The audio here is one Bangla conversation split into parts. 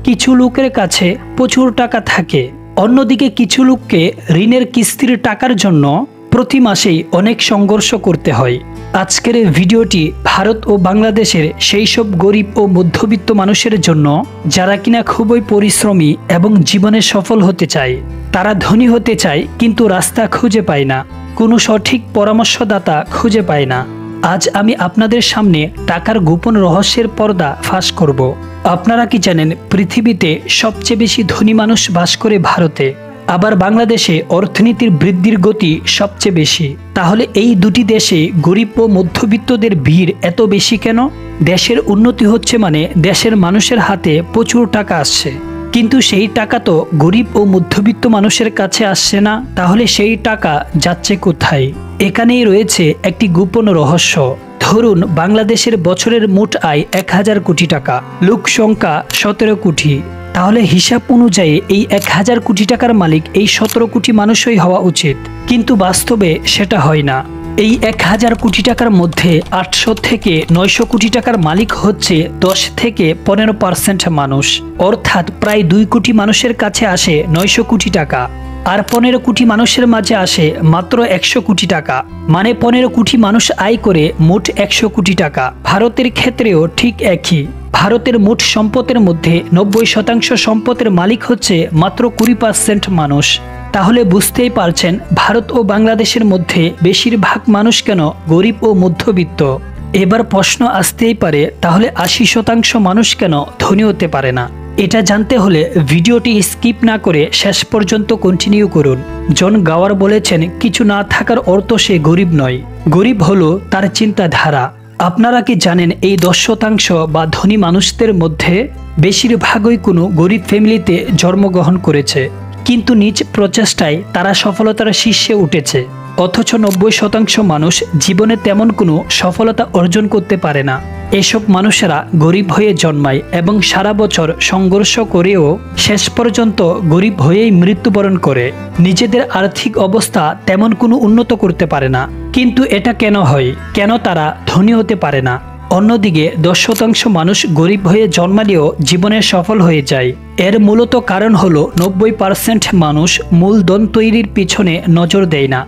কিছু লোকের কাছে প্রচুর টাকা থাকে, অন্যদিকে কিছু লোককে ঋণের কিস্তির টাকার জন্য প্রতি মাসেই অনেক সংঘর্ষ করতে হয়। আজকের এই ভিডিওটি ভারত ও বাংলাদেশের সেই সব গরিব ও মধ্যবিত্ত মানুষের জন্য যারা কিনা খুবই পরিশ্রমী এবং জীবনে সফল হতে চায়। তারা ধনী হতে চায় কিন্তু রাস্তা খুঁজে পায় না, কোনো সঠিক পরামর্শদাতা খুঁজে পায় না। আজ আমি আপনাদের সামনে টাকার গোপন রহস্যের পর্দা ফাঁস করব। আপনারা কি জানেন পৃথিবীতে সবচেয়ে বেশি ধনী মানুষ বাস করে ভারতে, আবার বাংলাদেশে অর্থনীতির বৃদ্ধির গতি সবচেয়ে বেশি। তাহলে এই দুটি দেশে গরিব ও মধ্যবিত্তদের ভিড় এত বেশি কেন? দেশের উন্নতি হচ্ছে মানে দেশের মানুষের হাতে প্রচুর টাকা আসছে, কিন্তু সেই টাকা তো গরিব ও মধ্যবিত্ত মানুষের কাছে আসছে না। তাহলে সেই টাকা যাচ্ছে কোথায়? এখানেই রয়েছে একটি গোপন রহস্য। ধরুন বাংলাদেশের বছরের মোট আয় 1000 কোটি টাকা, লোক সংখ্যা 17 কোটি। তাহলে হিসাব অনুযায়ী এই 1000 কোটি টাকার মালিক এই 17 কোটি মানুষই হওয়া উচিত, কিন্তু বাস্তবে সেটা হয় না। এই 1000 কোটি টাকার মধ্যে 800 থেকে 900 কোটি টাকার মালিক হচ্ছে 10 থেকে 15% মানুষ, অর্থাৎ প্রায় 2 কোটি মানুষের কাছে আসে 900 কোটি টাকা, আর 15 কোটি মানুষের মাঝে আসে মাত্র 100 কোটি টাকা। মানে 15 কোটি মানুষ আয় করে মোট 100 কোটি টাকা। ভারতের ক্ষেত্রেও ঠিক একই। ভারতের মোট সম্পদের মধ্যে 90% সম্পদের মালিক হচ্ছে মাত্র 20% মানুষ। তাহলে বুঝতেই পারছেন ভারত ও বাংলাদেশের মধ্যে বেশিরভাগ মানুষ কেন গরিব ও মধ্যবিত্ত। এবার প্রশ্ন আসতেই পারে, তাহলে 80% মানুষ কেন ধনী হতে পারে না? এটা জানতে হলে ভিডিওটি স্কিপ না করে শেষ পর্যন্ত কন্টিনিউ করুন। জন গাওয়ার বলেছেন, কিছু না থাকার অর্থ সে গরিব নয়, গরিব হলো তার চিন্তাধারা। আপনারা কি জানেন এই 10% বা ধনী মানুষদের মধ্যে বেশিরভাগই কোনো গরিব ফ্যামিলিতে জন্মগ্রহণ করেছে, কিন্তু নিজ প্রচেষ্টায় তারা সফলতার শীর্ষে উঠেছে। অথচ 90% মানুষ জীবনে তেমন কোনো সফলতা অর্জন করতে পারে না। এসব মানুষেরা গরিব হয়ে জন্মায় এবং সারা বছর সংঘর্ষ করেও শেষ পর্যন্ত গরিব হয়েই মৃত্যুবরণ করে। নিজেদের আর্থিক অবস্থা তেমন কোনো উন্নত করতে পারে না। কিন্তু এটা কেন হয়? কেন তারা ধনী হতে পারে না? অন্যদিকে 10% মানুষ গরিব হয়ে জন্মালেও জীবনে সফল হয়ে যায়। এর মূলত কারণ হলো 90% মানুষ মূলধন তৈরির পিছনে নজর দেয় না।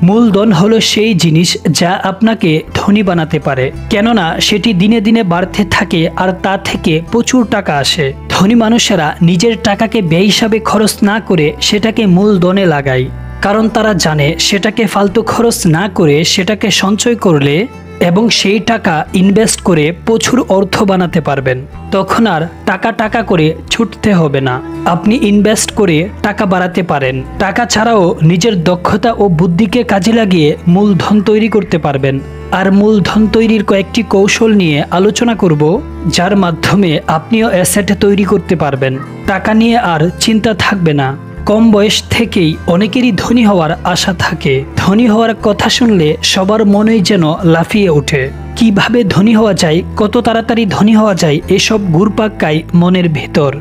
মূলধন হলো সেই জিনিস যা আপনাকে ধনী বানাতে পারে, কেননা সেটি দিনে দিনে বাড়তে থাকে আর তা থেকে প্রচুর টাকা আসে। ধনী মানুষেরা নিজের টাকাকে ব্যয় হিসাবে খরচ না করে সেটাকে মূলধনে লাগায়, কারণ তারা জানে সেটাকে ফালতু খরচ না করে সেটাকে সঞ্চয় করলে এবং সেই টাকা ইনভেস্ট করে প্রচুর অর্থ বানাতে পারবেন। তখন আর টাকা টাকা করে ছুটতে হবে না, আপনি ইনভেস্ট করে টাকা বাড়াতে পারেন। টাকা ছাড়াও নিজের দক্ষতা ও বুদ্ধিকে কাজে লাগিয়ে মূলধন তৈরি করতে পারবেন। আর মূলধন তৈরির কয়েকটি কৌশল নিয়ে আলোচনা করব, যার মাধ্যমে আপনিও অ্যাসেট তৈরি করতে পারবেন। টাকা নিয়ে আর চিন্তা থাকবে না। কম বয়স থেকেই অনেকেরই ধনী হওয়ার আশা থাকে। ধনী হওয়ার কথা শুনলে সবার মনেই যেন লাফিয়ে ওঠে। কিভাবে ধনী হওয়া যায়, কত তাড়াতাড়ি ধনী হওয়া যায়, এসব ঘুরপাক্কায় মনের ভেতর।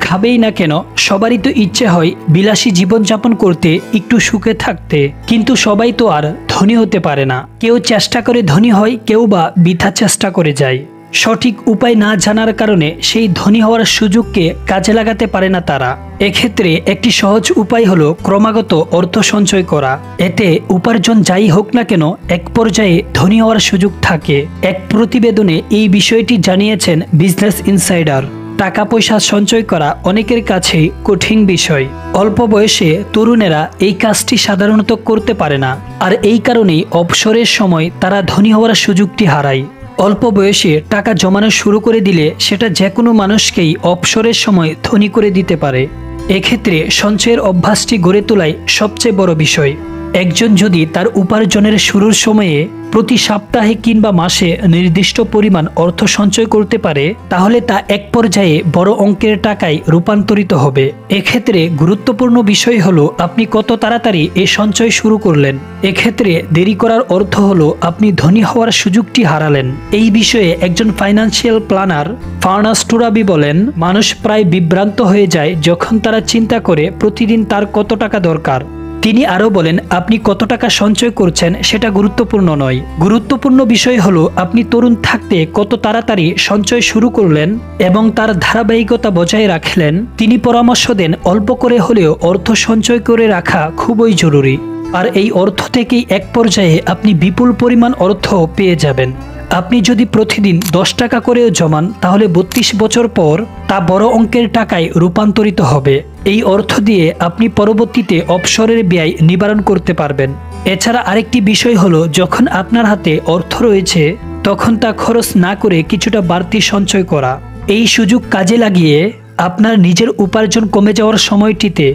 খাবেই না কেন, সবারই তো ইচ্ছে হয় বিলাসী জীবনযাপন করতে, একটু সুখে থাকতে, কিন্তু সবাই তো আর ধনী হতে পারে না। কেউ চেষ্টা করে ধনী হয়, কেউ বা বৃথা চেষ্টা করে যায়। সঠিক উপায় না জানার কারণে সেই ধনী হওয়ার সুযোগকে কাজে লাগাতে পারে না তারা। এক্ষেত্রে একটি সহজ উপায় হলো ক্রমাগত অর্থ সঞ্চয় করা। এতে উপার্জন যাই হোক না কেন এক পর্যায়ে ধনী হওয়ার সুযোগ থাকে। এক প্রতিবেদনে এই বিষয়টি জানিয়েছেন বিজনেস ইনসাইডার। টাকা পয়সা সঞ্চয় করা অনেকের কাছেই কঠিন বিষয়। অল্প বয়সে তরুণেরা এই কাজটি সাধারণত করতে পারে না, আর এই কারণেই অবসরের সময় তারা ধনী হওয়ার সুযোগটি হারায়। অল্প বয়সে টাকা জমানো শুরু করে দিলে সেটা যে কোনো মানুষকেই অবসরের সময় ধনী করে দিতে পারে। এক্ষেত্রে সঞ্চয়ের অভ্যাসটি গড়ে তোলাই সবচেয়ে বড় বিষয়। একজন যদি তার উপার্জনের শুরুর সময়ে প্রতি সপ্তাহে কিংবা মাসে নির্দিষ্ট পরিমাণ অর্থ সঞ্চয় করতে পারে, তাহলে তা এক পর্যায়ে বড় অঙ্কের টাকায় রূপান্তরিত হবে। এক্ষেত্রে গুরুত্বপূর্ণ বিষয় হলো আপনি কত তাড়াতাড়ি এই সঞ্চয় শুরু করলেন। এক্ষেত্রে দেরি করার অর্থ হলো আপনি ধনী হওয়ার সুযোগটি হারালেন। এই বিষয়ে একজন ফাইন্যান্সিয়াল প্ল্যানার ফার্নাস টুরাবি বলেন, মানুষ প্রায় বিভ্রান্ত হয়ে যায় যখন তারা চিন্তা করে প্রতিদিন তার কত টাকা দরকার। তিনি আরও বলেন, আপনি কত টাকা সঞ্চয় করছেন সেটা গুরুত্বপূর্ণ নয়। গুরুত্বপূর্ণ বিষয় হলো আপনি তরুণ থাকতে কত তাড়াতাড়ি সঞ্চয় শুরু করলেন এবং তার ধারাবাহিকতা বজায় রাখলেন। তিনি পরামর্শ দেন, অল্প করে হলেও অর্থ সঞ্চয় করে রাখা খুবই জরুরি। আর এই অর্থ থেকেই এক পর্যায়ে আপনি বিপুল পরিমাণ অর্থ পেয়ে যাবেন। আপনি যদি প্রতিদিন 10 টাকা করেও জমান, তাহলে 32 বছর পর তা বড় অঙ্কের টাকায় রূপান্তরিত হবে। এই অর্থ দিয়ে আপনি পরবর্তীতে অবসরের ব্যয় নিবারণ করতে পারবেন। এছাড়া আরেকটি বিষয় হলো, যখন আপনার হাতে অর্থ রয়েছে তখন তা খরচ না করে কিছুটা বাড়তি সঞ্চয় করা। এই সুযোগ কাজে লাগিয়ে আপনার নিজের উপার্জন কমে যাওয়ার সময়টিতে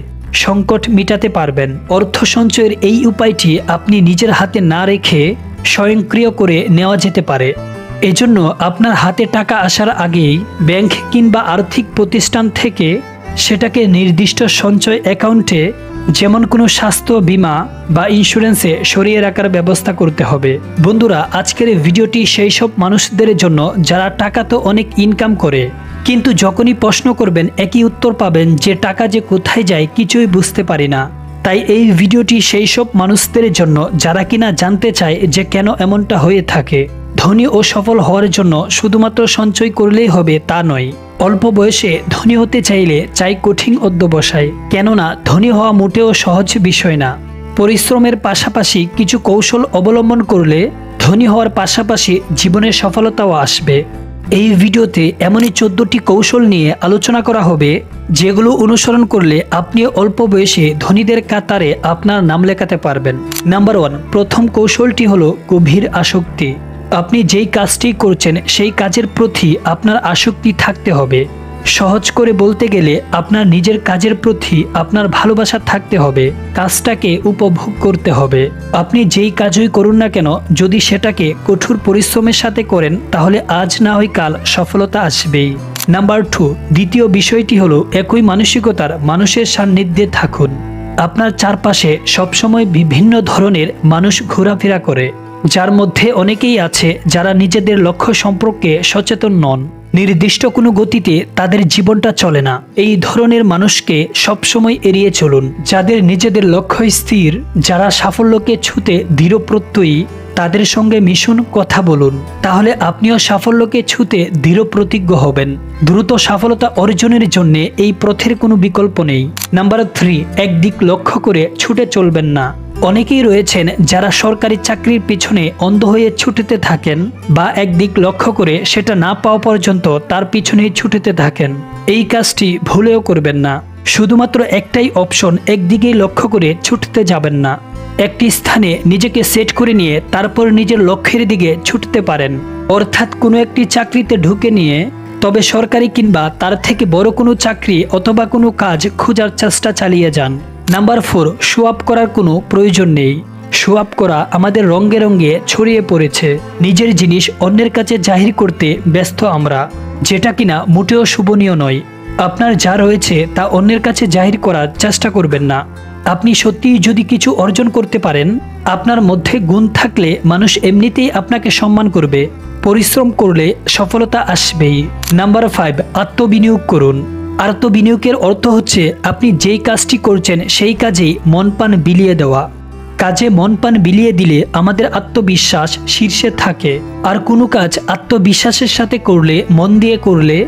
সংকট মিটাতে পারবেন। অর্থ সঞ্চয়ের এই উপায়টি আপনি নিজের হাতে না রেখে স্বয়ংক্রিয় করে নেওয়া যেতে পারে। এজন্য আপনার হাতে টাকা আসার আগেই ব্যাংক কিংবা আর্থিক প্রতিষ্ঠান থেকে সেটাকে নির্দিষ্ট সঞ্চয় অ্যাকাউন্টে, যেমন কোনো স্বাস্থ্য বীমা বা ইন্স্যুরেন্সে সরিয়ে রাখার ব্যবস্থা করতে হবে। বন্ধুরা, আজকের ভিডিওটি সেই সব মানুষদের জন্য যারা টাকা তো অনেক ইনকাম করে, কিন্তু যখনই প্রশ্ন করবেন একই উত্তর পাবেন যে টাকা যে কোথায় যায় কিছুই বুঝতে পারি না। তাই এই ভিডিওটি সেই সব মানুষদের জন্য যারা কিনা জানতে চায় যে কেন এমনটা হয়ে থাকে। ধনী ও সফল হওয়ার জন্য শুধুমাত্র সঞ্চয় করলেই হবে তা নয়। অল্প বয়সে ধনী হতে চাইলে চাই কঠিন অধ্যবসায়, কেননা ধনী হওয়া মোটেও সহজ বিষয় না। পরিশ্রমের পাশাপাশি কিছু কৌশল অবলম্বন করলে ধনী হওয়ার পাশাপাশি জীবনের সফলতাও আসবে। এই ভিডিওতে এমনই 14টি কৌশল নিয়ে আলোচনা করা হবে, যেগুলো অনুসরণ করলে আপনি অল্প বয়সে ধনীদের কাতারে আপনার নাম লেখাতে পারবেন। নাম্বার 1, প্রথম কৌশলটি হলো গভীর আসক্তি। আপনি যেই কাজটি করছেন সেই কাজের প্রতি আপনার আসক্তি থাকতে হবে। সহজ করে বলতে গেলে আপনার নিজের কাজের প্রতি আপনার ভালোবাসা থাকতে হবে। কাজটাকে উপভোগ করতে হবে। আপনি যেই কাজই করুন না কেন, যদি সেটাকে কঠোর পরিশ্রমের সাথে করেন তাহলে আজ না হয় কাল সফলতা আসবেই। নাম্বার 2, দ্বিতীয় বিষয়টি হলো একই মানসিকতার মানুষের সান্নিধ্যে থাকুন। আপনার চারপাশে সবসময় বিভিন্ন ধরনের মানুষ ঘোরাফেরা করে, যার মধ্যে অনেকেই আছে যারা নিজেদের লক্ষ্য সম্পর্কে সচেতন নন। নির্দিষ্ট কোনো গতিতে তাদের জীবনটা চলে না। এই ধরনের মানুষকে সবসময় এড়িয়ে চলুন। যাদের নিজেদের লক্ষ্য স্থির, যারা সাফল্যকে ছুঁতে দৃঢ়প্রত্যয়ী, তাদের সঙ্গে মিশুন, কথা বলুন। তাহলে আপনিও সাফল্যকে ছুঁতে দৃঢ় প্রতিজ্ঞ হবেন। দ্রুত সফলতা অর্জনের জন্য এই পথের কোনো বিকল্প নেই। নাম্বার 3, একদিক লক্ষ্য করে ছুটে চলবেন না। অনেকেই রয়েছেন যারা সরকারি চাকরির পিছনে অন্ধ হয়ে ছুটতে থাকেন, বা একদিক লক্ষ্য করে সেটা না পাওয়া পর্যন্ত তার পিছনেই ছুটতে থাকেন। এই কাজটি ভুলেও করবেন না। শুধুমাত্র একটাই অপশন, একদিকেই লক্ষ্য করে ছুটতে যাবেন না। একটি স্থানে নিজেকে সেট করে নিয়ে তারপর নিজের লক্ষ্যের দিকে ছুটতে পারেন। অর্থাৎ কোনো একটি চাকরিতে ঢুকে নিয়ে তবে সরকারি কিংবা তার থেকে বড় কোনো চাকরি অথবা কোনো কাজ খোঁজার চেষ্টা চালিয়ে যান। নাম্বার 4, শো আপ করার কোনো প্রয়োজন নেই। শো আপ করা আমাদের রঙে রঙে ছড়িয়ে পড়েছে। নিজের জিনিস অন্যের কাছে জাহির করতে ব্যস্ত আমরা, যেটা কিনা মোটেও শুভনীয় নয়। আপনার যা রয়েছে তা অন্যের কাছে জাহির করার চেষ্টা করবেন না। আপনি সত্যিই যদি কিছু অর্জন করতে পারেন, আপনার মধ্যে গুণ থাকলে মানুষ এমনিতেই আপনাকে সম্মান করবে। পরিশ্রম করলে সফলতা আসবেই। নাম্বার 5, আত্মবিনিয়োগ করুন। আত্মবিনিয়োগের অর্থ হচ্ছে আপনি যেই কাজটি করছেন সেই কাজেই মন প্রাণ বিলিয়ে দেওয়া। কাজে মন প্রাণ বিলিয়ে দিলে আমাদের আত্মবিশ্বাস শীর্ষে থাকে। আর কোনো কাজ আত্মবিশ্বাসের সাথে করলে, মন দিয়ে করলে,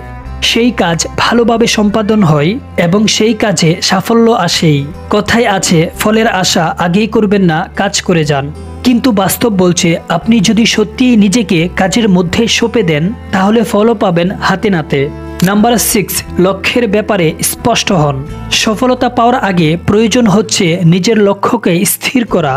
সেই কাজ ভালোভাবে সম্পাদন হয় এবং সেই কাজে সাফল্য আসেই। কথায় আছে, ফলের আশা আগেই করবেন না, কাজ করে যান। কিন্তু বাস্তব বলছে, আপনি যদি সত্যিই নিজেকে কাজের মধ্যে সঁপে দেন তাহলে ফলও পাবেন হাতে নাতে। নাম্বার 6, লক্ষ্যের ব্যাপারে স্পষ্ট হন। সফলতা পাওয়ার আগে প্রয়োজন হচ্ছে নিজের লক্ষ্যকে স্থির করা।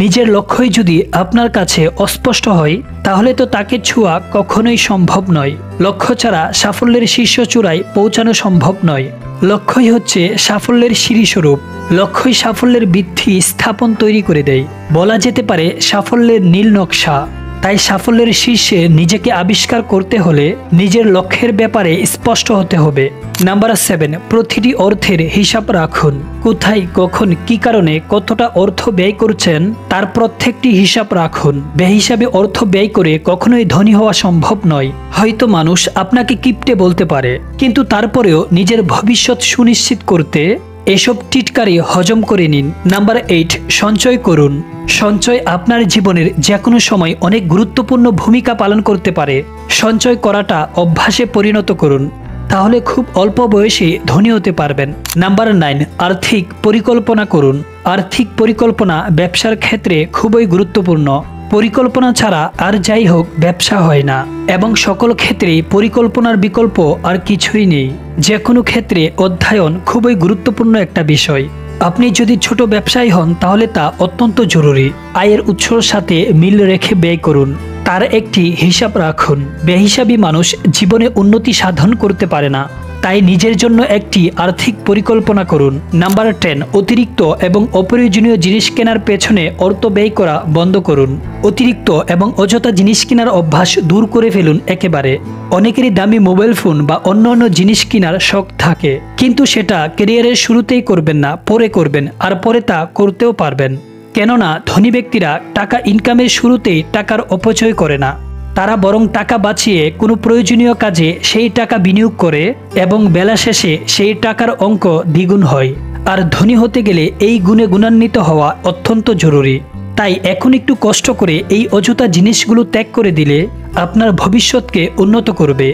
নিজের লক্ষ্যই যদি আপনার কাছে অস্পষ্ট হয় তাহলে তো তাকে ছোঁয়া কখনোই সম্ভব নয়। লক্ষ্য ছাড়া সাফল্যের শীর্ষ চূড়ায় পৌঁছানো সম্ভব নয়। লক্ষ্যই হচ্ছে সাফল্যের সিঁড়িস্বরূপ। লক্ষ্যই সাফল্যের ভিত্তি স্থাপন তৈরি করে দেয়। বলা যেতে পারে সাফল্যের নীল নকশা। তাই সাফল্যের শীর্ষে নিজেকে আবিষ্কার করতে হলে নিজের লক্ষ্যের ব্যাপারে স্পষ্ট হতে হবে। নাম্বার 7, প্রতিটি অর্থের হিসাব রাখুন। কোথায়, কখন, কি কারণে কতটা অর্থ ব্যয় করছেন তার প্রত্যেকটি হিসাব রাখুন। বেহিসাবে অর্থ ব্যয় করে কখনোই ধনী হওয়া সম্ভব নয়। হয়তো মানুষ আপনাকে কিপটে বলতে পারে, কিন্তু তারপরেও নিজের ভবিষ্যৎ সুনিশ্চিত করতে এসব টিটকারি হজম করে নিন। নাম্বার 8, সঞ্চয় করুন। সঞ্চয় আপনার জীবনের যে কোনো সময় অনেক গুরুত্বপূর্ণ ভূমিকা পালন করতে পারে। সঞ্চয় করাটা অভ্যাসে পরিণত করুন, তাহলে খুব অল্প বয়সে ধনী হতে পারবেন। নাম্বার 9, আর্থিক পরিকল্পনা করুন। আর্থিক পরিকল্পনা ব্যবসার ক্ষেত্রে খুবই গুরুত্বপূর্ণ। পরিকল্পনা ছাড়া আর যাই হোক ব্যবসা হয় না, এবং সকল ক্ষেত্রেই পরিকল্পনার বিকল্প আর কিছুই নেই। যে কোনো ক্ষেত্রে অধ্যয়ন খুবই গুরুত্বপূর্ণ একটা বিষয়। আপনি যদি ছোট ব্যবসায়ী হন তাহলে তা অত্যন্ত জরুরি। আয়ের উৎসর সাথে মিল রেখে ব্যয় করুন, তার একটি হিসাব রাখুন। বেহিসাবী মানুষ জীবনে উন্নতি সাধন করতে পারে না, তাই নিজের জন্য একটি আর্থিক পরিকল্পনা করুন। নাম্বার 10, অতিরিক্ত এবং অপ্রয়োজনীয় জিনিস কেনার পেছনে অর্থ ব্যয় করা বন্ধ করুন। অতিরিক্ত এবং অযথা জিনিস কেনার অভ্যাস দূর করে ফেলুন একেবারে। অনেকেরই দামি মোবাইল ফোন বা অন্যান্য জিনিস কেনার শখ থাকে, কিন্তু সেটা ক্যারিয়ারের শুরুতেই করবেন না, পরে করবেন, আর পরে তা করতেও পারবেন। কেননা ধনী ব্যক্তিরা টাকা ইনকামের শুরুতেই টাকার অপচয় করে না, তারা বরং টাকা বাঁচিয়ে কোনো প্রয়োজনীয় কাজে সেই টাকা বিনিয়োগ করে, এবং বেলা শেষে সেই টাকার অঙ্ক দ্বিগুণ হয়। আর ধনী হতে গেলে এই গুণে গুণান্বিত হওয়া অত্যন্ত জরুরি। তাই এখন একটু কষ্ট করে এই অযথা জিনিসগুলো ত্যাগ করে দিলে আপনার ভবিষ্যৎকে উন্নত করবে।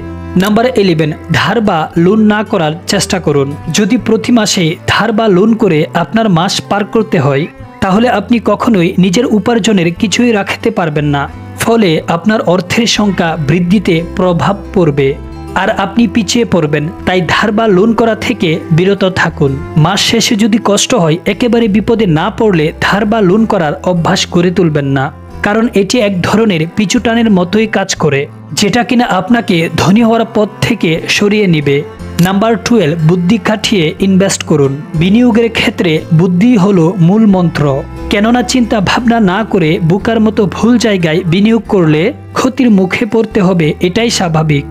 নাম্বার 11, ধার বা লোন না করার চেষ্টা করুন। যদি প্রতি মাসে ধার বা লোন করে আপনার মাস পার করতে হয়, তাহলে আপনি কখনোই নিজের উপার্জনের কিছুই রাখতে পারবেন না। ফলে আপনার অর্থের সংখ্যা বৃদ্ধিতে প্রভাব পড়বে, আর আপনি পিছিয়ে পড়বেন। তাই ধার বা লোন করা থেকে বিরত থাকুন। মাস শেষে যদি কষ্ট হয়, একেবারে বিপদে না পড়লে ধার বা লোন করার অভ্যাস গড়ে তুলবেন না, কারণ এটি এক ধরনের পিছুটানের মতোই কাজ করে, যেটা কিনা আপনাকে ধনী হওয়ার পথ থেকে সরিয়ে নিবে। নাম্বার 12, বুদ্ধি খাটিয়ে ইনভেস্ট করুন। বিনিয়োগের ক্ষেত্রে বুদ্ধি হলো মূল মন্ত্র। কেননা চিন্তা ভাবনা না করে বোকার মতো ভুল জায়গায় বিনিয়োগ করলে ক্ষতির মুখে পড়তে হবে, এটাই স্বাভাবিক।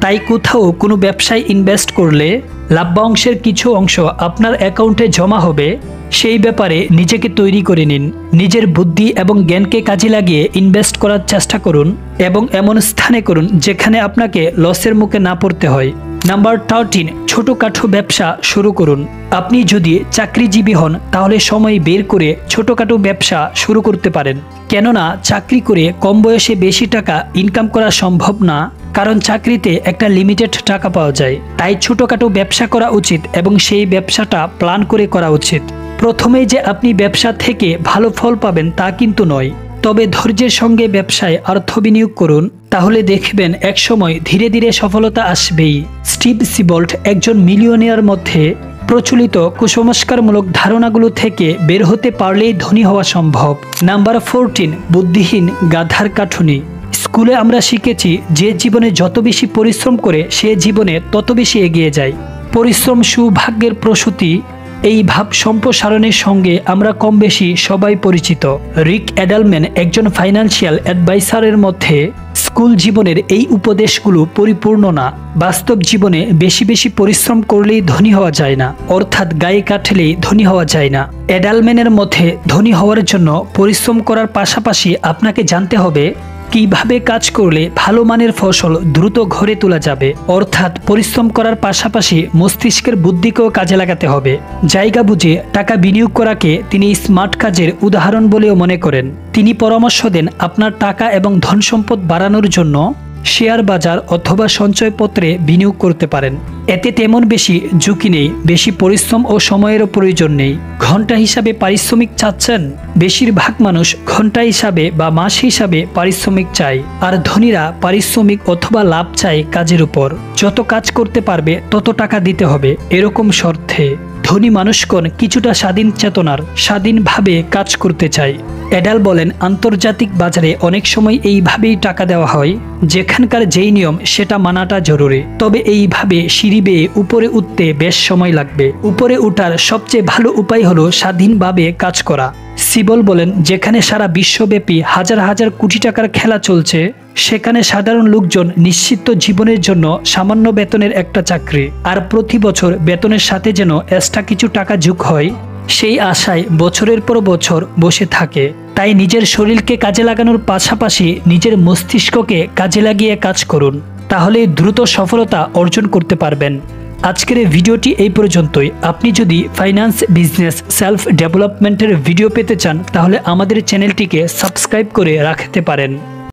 তাই কোথাও কোনো ব্যবসায় ইনভেস্ট করলে লাভ্যাংশের কিছু অংশ আপনার অ্যাকাউন্টে জমা হবে, সেই ব্যাপারে নিজেকে তৈরি করে নিন। নিজের বুদ্ধি এবং জ্ঞানকে কাজে লাগিয়ে ইনভেস্ট করার চেষ্টা করুন, এবং এমন স্থানে করুন যেখানে আপনাকে লসের মুখে না পড়তে হয়। নাম্বার 13, ছোটখাটো ব্যবসা শুরু করুন। আপনি যদি চাকরিজীবী হন তাহলে সময় বের করে ছোটখাটো ব্যবসা শুরু করতে পারেন। কেননা চাকরি করে কম বয়সে বেশি টাকা ইনকাম করা সম্ভব না, কারণ চাকরিতে একটা লিমিটেড টাকা পাওয়া যায়। তাই ছোটখাটো ব্যবসা করা উচিত, এবং সেই ব্যবসাটা প্ল্যান করে করা উচিত। প্রথমেই যে আপনি ব্যবসা থেকে ভালো ফল পাবেন তা কিন্তু নয়, তবে ধৈর্যের সঙ্গে ব্যবসায় অর্থ বিনিয়োগ করুন, তাহলে দেখবেন একসময় ধীরে ধীরে সফলতা আসবেই। স্টিভ সিবল্ট একজন মিলিয়নিয়ার মধ্যে প্রচলিত কুসংস্কারমূলক ধারণাগুলো থেকে বের হতে পারলেই ধনী হওয়া সম্ভব। নাম্বার 14, বুদ্ধিহীন গাধার কাঠুনি। স্কুলে আমরা শিখেছি যে জীবনে যত বেশি পরিশ্রম করে সে জীবনে তত বেশি এগিয়ে যায়। পরিশ্রম সৌভাগ্যের প্রসূতি, এই ভাব সম্প্রসারণের সঙ্গে আমরা কম বেশি সবাই পরিচিত। রিক এডালম্যান একজন ফাইন্যান্সিয়াল অ্যাডভাইসারের মধ্যে স্কুল জীবনের এই উপদেশগুলো পরিপূর্ণ না। বাস্তব জীবনে বেশি বেশি পরিশ্রম করলেই ধনী হওয়া যায় না, অর্থাৎ গায়ে কাটলেই ধনী হওয়া যায় না। এডালম্যানের মধ্যে ধনী হওয়ার জন্য পরিশ্রম করার পাশাপাশি আপনাকে জানতে হবে কিভাবে কাজ করলে ভালো মানের ফসল দ্রুত ঘরে তোলা যাবে, অর্থাৎ পরিশ্রম করার পাশাপাশি মস্তিষ্কের বুদ্ধিকেও কাজে লাগাতে হবে। জায়গা বুঝে টাকা বিনিয়োগ করাকে তিনি স্মার্ট কাজের উদাহরণ বলেও মনে করেন। তিনি পরামর্শ দেন আপনার টাকা এবং ধন সম্পদ বাড়ানোর জন্য শেয়ার বাজার অথবা সঞ্চয়পত্রে বিনিয়োগ করতে পারেন। এতে তেমন বেশি ঝুঁকি নেই, বেশি পরিশ্রম ও সময়েরও প্রয়োজন নেই। ঘন্টা হিসাবে পারিশ্রমিক চাচ্ছেন? বেশিরভাগ মানুষ ঘন্টা হিসাবে বা মাস হিসাবে পারিশ্রমিক চায়, আর ধনীরা পারিশ্রমিক অথবা লাভ চায় কাজের উপর। যত কাজ করতে পারবে তত টাকা দিতে হবে, এরকম শর্তে। ধনী মানুষগণ কিছুটা স্বাধীন চেতনার, স্বাধীনভাবে কাজ করতে চায়। এডাল বলেন, আন্তর্জাতিক বাজারে অনেক সময় এইভাবেই টাকা দেওয়া হয়, যেখানকার যেই নিয়ম সেটা মানাটা জরুরি। তবে এইভাবে সিঁড়ি বেয়ে উপরে উঠতে বেশ সময় লাগবে। উপরে উঠার সবচেয়ে ভালো উপায় হলো স্বাধীনভাবে কাজ করা। সিবল বলেন, যেখানে সারা বিশ্বব্যাপী হাজার হাজার কোটি টাকার খেলা চলছে, সেখানে সাধারণ লোকজন নিশ্চিত জীবনের জন্য সামান্য বেতনের একটা চাকরি, আর প্রতি বছর বেতনের সাথে যেন এক্সট্রা কিছু টাকা যোগ হয়, সেই আশায় বছরের পর বছর বসে থাকে। তাই নিজের শরীরকে কাজে লাগানোর পাশাপাশি নিজের মস্তিষ্ককে কাজে লাগিয়ে কাজ করুন, তাহলে দ্রুত সফলতা অর্জন করতে পারবেন। আজকের এই ভিডিওটি এই পর্যন্তই। আপনি যদি ফাইন্যান্স, বিজনেস, সেলফ ডেভেলপমেন্টের ভিডিও পেতে চান তাহলে আমাদের চ্যানেলটিকে সাবস্ক্রাইব করে রাখতে পারেন।